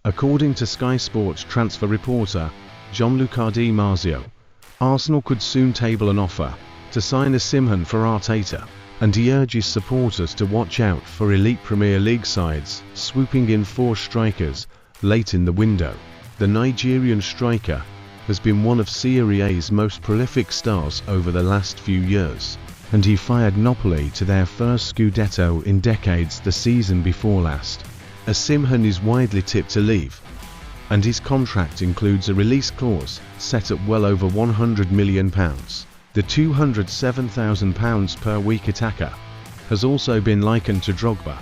According to Sky Sports transfer reporter Gianluca Di Marzio, Arsenal could soon table an offer to sign Osimhen for Arteta, and he urges supporters to watch out for elite Premier League sides swooping in for strikers late in the window. The Nigerian striker has been one of Serie A's most prolific stars over the last few years, and he fired Napoli to their first Scudetto in decades the season before last. Osimhen is widely tipped to leave, and his contract includes a release clause set at well over £100 million. The £207,000 per week attacker has also been likened to Drogba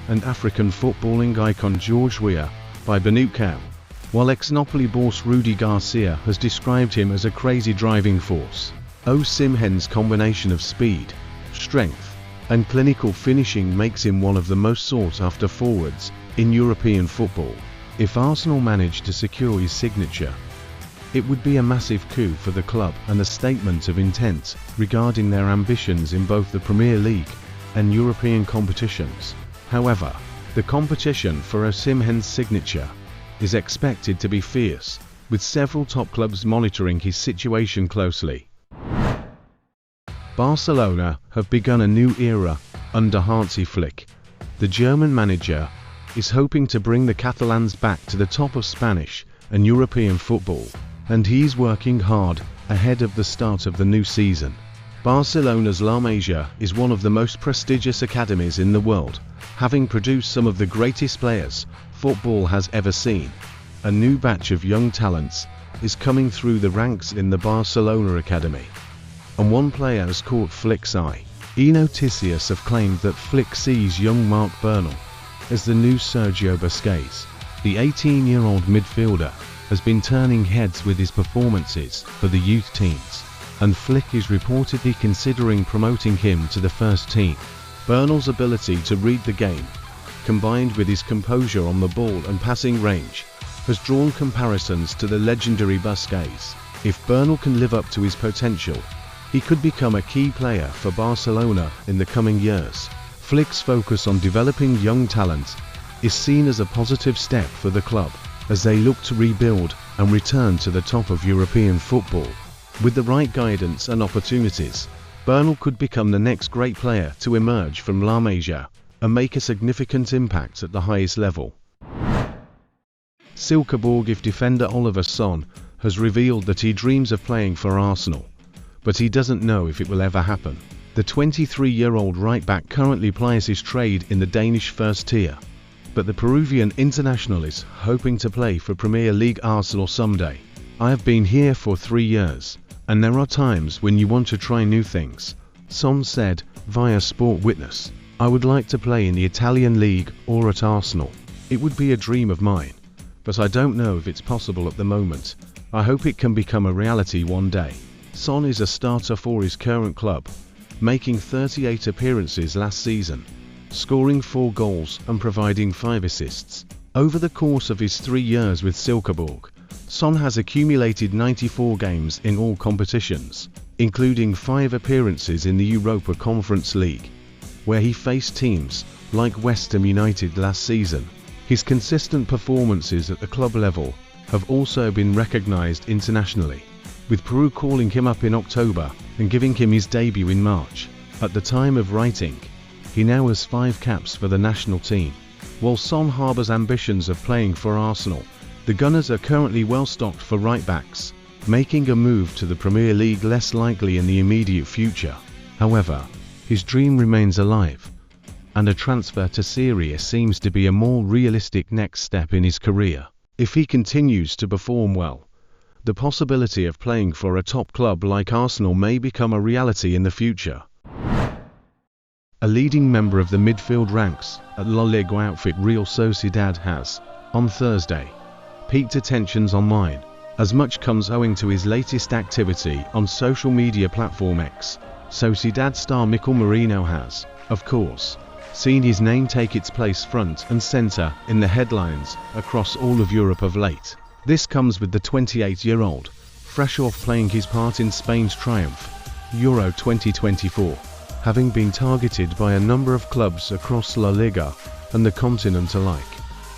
and African footballing icon George Weah by Benucao, while ex-Napoli boss Rudy Garcia has described him as a crazy driving force. Osimhen's combination of speed, strength, and clinical finishing makes him one of the most sought-after forwards in European football. If Arsenal managed to secure his signature, it would be a massive coup for the club and a statement of intent regarding their ambitions in both the Premier League and European competitions. However, the competition for Osimhen's signature is expected to be fierce, with several top clubs monitoring his situation closely. Barcelona have begun a new era under Hansi Flick. The German manager is hoping to bring the Catalans back to the top of Spanish and European football, and he's working hard ahead of the start of the new season. Barcelona's La Masia is one of the most prestigious academies in the world, having produced some of the greatest players football has ever seen. A new batch of young talents is coming through the ranks in the Barcelona academy, and one player has caught Flick's eye. Noticias have claimed that Flick sees young Marc Bernal as the new Sergio Busquets. The 18-year-old midfielder has been turning heads with his performances for the youth teams, and Flick is reportedly considering promoting him to the first team. Bernal's ability to read the game, combined with his composure on the ball and passing range, has drawn comparisons to the legendary Busquets. If Bernal can live up to his potential, he could become a key player for Barcelona in the coming years. Flick's focus on developing young talent is seen as a positive step for the club as they look to rebuild and return to the top of European football. With the right guidance and opportunities, Bernal could become the next great player to emerge from La Masia and make a significant impact at the highest level. Silkeborg defender Oliver Sonne has revealed that he dreams of playing for Arsenal, but he doesn't know if it will ever happen. The 23-year-old right-back currently plies his trade in the Danish first tier, but the Peruvian international is hoping to play for Premier League Arsenal someday. "I have been here for 3 years, and there are times when you want to try new things," Sonne said via Sport Witness. "I would like to play in the Italian league or at Arsenal. It would be a dream of mine, but I don't know if it's possible at the moment. I hope it can become a reality one day." Sonne is a starter for his current club, making 38 appearances last season, scoring 4 goals and providing 5 assists. Over the course of his 3 years with Silkeborg, Sonne has accumulated 94 games in all competitions, including 5 appearances in the Europa Conference League, where he faced teams like West Ham United last season. His consistent performances at the club level have also been recognised internationally, with Peru calling him up in October and giving him his debut in March. At the time of writing, he now has 5 caps for the national team. While Sonne harbours ambitions of playing for Arsenal, the Gunners are currently well stocked for right-backs, making a move to the Premier League less likely in the immediate future. However, his dream remains alive, and a transfer to Serie A seems to be a more realistic next step in his career. If he continues to perform well, the possibility of playing for a top club like Arsenal may become a reality in the future. A leading member of the midfield ranks at La Liga outfit Real Sociedad has, on Thursday, piqued attentions online, as much comes owing to his latest activity on social media platform X. Sociedad star Mikel Merino has, of course, seen his name take its place front and centre in the headlines across all of Europe of late. This comes with the 28-year-old, fresh off playing his part in Spain's triumph, Euro 2024, having been targeted by a number of clubs across La Liga and the continent alike.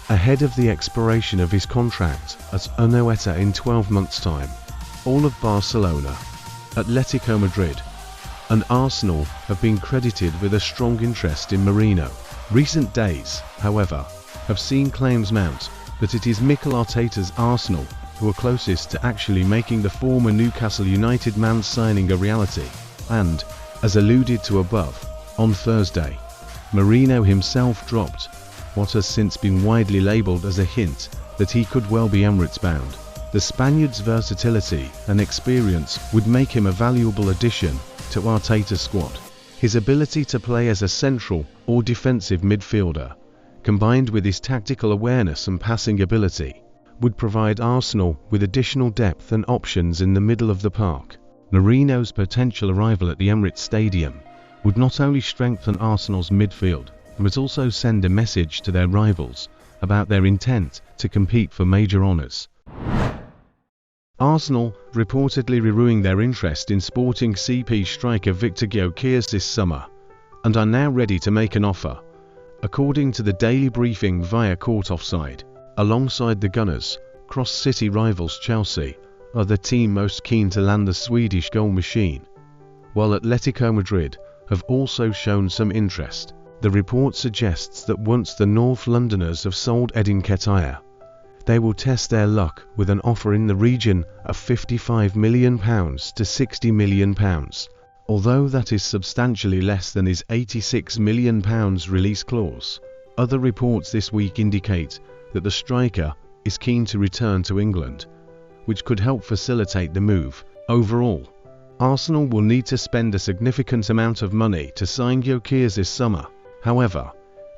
ahead of the expiration of his contract at Anoeta in 12 months' time. All of Barcelona, Atletico Madrid, and Arsenal have been credited with a strong interest in Merino. Recent days, however, have seen claims mount that it is Mikel Arteta's Arsenal who are closest to actually making the former Newcastle United man's signing a reality, and, as alluded to above, on Thursday, Merino himself dropped what has since been widely labelled as a hint that he could well be Emirates bound. The Spaniard's versatility and experience would make him a valuable addition to Arteta's squad. His ability to play as a central or defensive midfielder, combined with his tactical awareness and passing ability, would provide Arsenal with additional depth and options in the middle of the park. Merino's potential arrival at the Emirates Stadium would not only strengthen Arsenal's midfield, but also send a message to their rivals about their intent to compete for major honours. Arsenal reportedly renewing their interest in Sporting CP striker Victor Gyökeres this summer, and are now ready to make an offer, according to the Daily Briefing via Court Offside. Alongside the Gooners, cross-city rivals Chelsea are the team most keen to land the Swedish goal machine, while Atletico Madrid have also shown some interest. The report suggests that once the North Londoners have sold Edin Nketiah, they will test their luck with an offer in the region of £55 million to £60 million, although that is substantially less than his £86 million release clause. Other reports this week indicate that the striker is keen to return to England, which could help facilitate the move. Overall, Arsenal will need to spend a significant amount of money to sign Gyökeres this summer. However,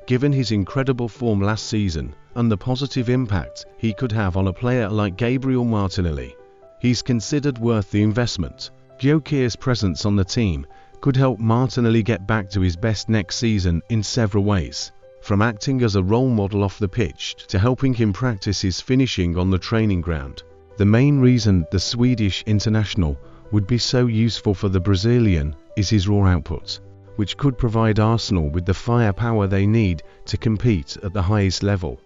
given his incredible form last season and the positive impact he could have on a player like Gabriel Martinelli, he's considered worth the investment. Gyökeres' presence on the team could help Martinelli get back to his best next season in several ways, from acting as a role model off the pitch to helping him practice his finishing on the training ground. The main reason the Swedish international would be so useful for the Brazilian is his raw output, which could provide Arsenal with the firepower they need to compete at the highest level.